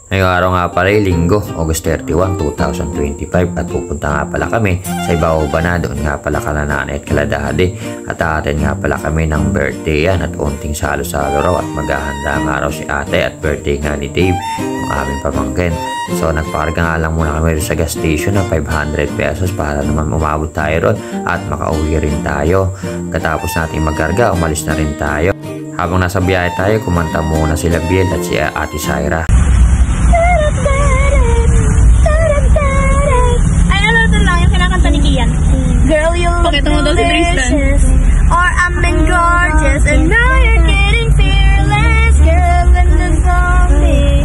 Ngayong araw nga pala ay Linggo, August 31, 2025 at pupunta nga pala kami sa Ibao-Bana na doon nga pala kala nanay at kala daddy at aatin nga pala kami ng birthday yan at unting salo-salo raw at maghahanda nga raw si ate at birthday nga ni Dave, yung aming pamangkin. So nagpakarga nga lang muna kami sa gas station ng 500 pesos para naman umabot tayo ron at makauwi rin tayo. Katapos natin magkarga, umalis na rin tayo. Habang nasa biyahe tayo, kumanta muna sila Biel at si Ate Syra. Girl, you look delicious, or I'm been gorgeous, and now you're getting fearless, girl, in the zombie.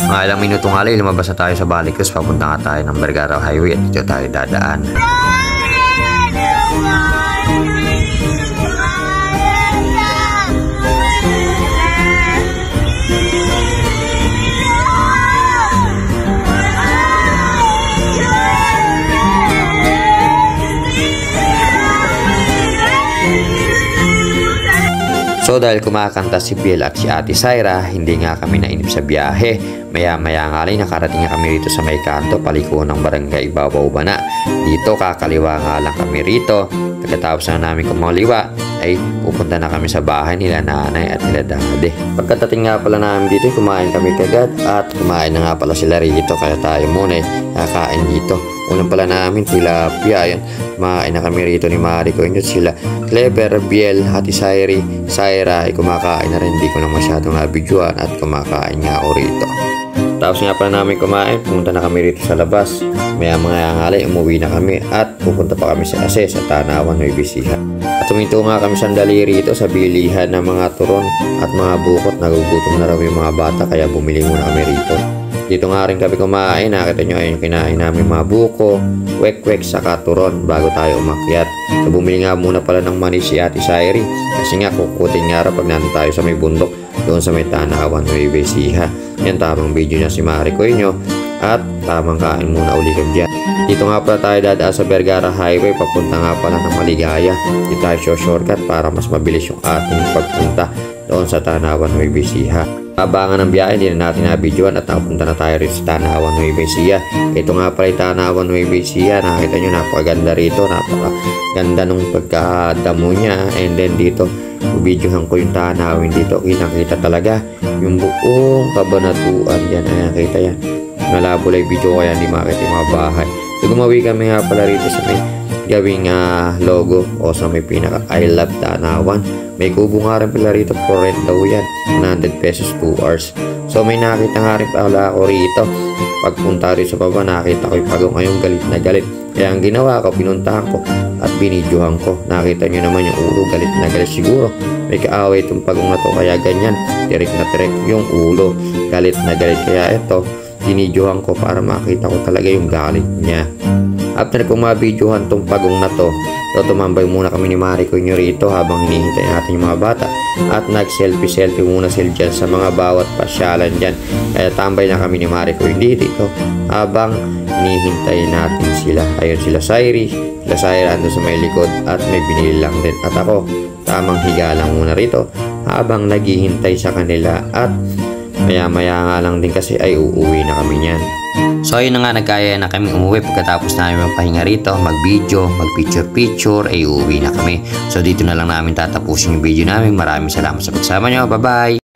Mga ilang minuto nga lang, lumabas na tayo sa Balicruz, papunta nga tayo ng Vergara Highway at dito tayo dadaan. So dahil kumakanta si Biel at si Ate Syra, hindi nga kami nainip sa biyahe. Maya-maya nga lang nakarating nga kami rito sa may kanto, paliko ng barangay Ibao-Bana. Dito kakaliwa nga lang kami rito. Pagkatapos na namin kumaliwa, ay pupunta na kami sa bahay nila nanay at nila daddy. Pagkatating nga pala namin dito, kumain kami kagad at kumain na nga pala sila rito. Kaya tayo muna kakain dito. Unang pala namin tilapia, ayun. Kumain na kami rito ni Marico. Yun sila Clever, Biel, Ate Syra ay kumakain na rin. Hindi ko na masyadong nabidyoan at kumakain nga ako rito. Tapos nga pala namin kumain, pumunta na kami rito sa labas. Maya mga ngalay, umuwi na kami at pupunta pa kami sa Ase sa Tanawan, Nueva Ecija. At tuminto nga kami sandali rito sa bilihan ng mga turon at mga bukot. Nagugutom na raw yung mga bata kaya bumili muna kami rito. Dito nga rin kami kumain. Nakita nyo ayun kinain namin mga buko, wek-wek sa turon bago tayo umakyat. So bumili nga muna pala ng mani si Ate Syra kasi nga kukutin nga raw pag nandun tayo sa may bundok doon sa may Tanawan, Nueva Ecija. Yan tamang video niya si Marico inyo at tamang kain muna uli kami dyan. Dito nga pala tayo dadaan sa Vergara Highway papunta nga pala ng Maligaya. Dito tayo shortcut para mas mabilis yung ating pagpunta doon sa Tanawan, Nueva Ecija. Abangan ng biyahe, hindi na natin nabidyoan at nakapunta na tayo rin sa Tanawan, Nueva Ecija. Ito nga pala yung Tanawan, Nueva Ecija. Nakita nyo, napakaganda rito. Napakaganda nung pagkadamo niya. And then dito, videohan ko yung Tanawin dito. Kita talaga yung buong kabanatuan dyan. Ayan, kita yan. Malabo lang yung video kaya hindi makita yung mga bahay. So gumawi kami nga pala rito sa may gawing logo o sa may pinaka I Love Tanawan. May kubo nga rin pala rito for rent daw yan. 100 pesos 2 hours. So may nakita nga rin pala ako rito. Pagpunta rin sa baba, nakita ko yung pagong ngayong galit na galit. Kaya ang ginawa ko, pinuntahan ko at binidyohan ko. Nakita nyo naman yung ulo, galit na galit siguro. May kaaway itong pagong na to kaya ganyan. Tirik na tirik yung ulo. Galit na galit. Kaya ito, binidyohan ko para makita ko talaga yung galit niya. After kong mabidyohan tong pagong na to, tumambay muna kami ni Marico nyo rito habang hinihintay natin yung mga bata. At nag-selfie muna sila dyan sa mga bawat pasyalan dyan. Kaya tambay na kami ni Marico hindi dito habang hinihintay natin sila. Ayun sila Syra ando sa may likod at may binili lang din. At ako, tamang higa lang muna rito habang naghihintay sa kanila at maya-maya nga lang din kasi ay uuwi na kami niyan. So ayun na nga, nagkaya na kami umuwi pagkatapos namin magpahinga rito, mag-video, mag-picture-picture, ay uuwi na kami. So dito na lang namin tatapusin yung video namin. Maraming salamat sa pagsama nyo. Bye-bye!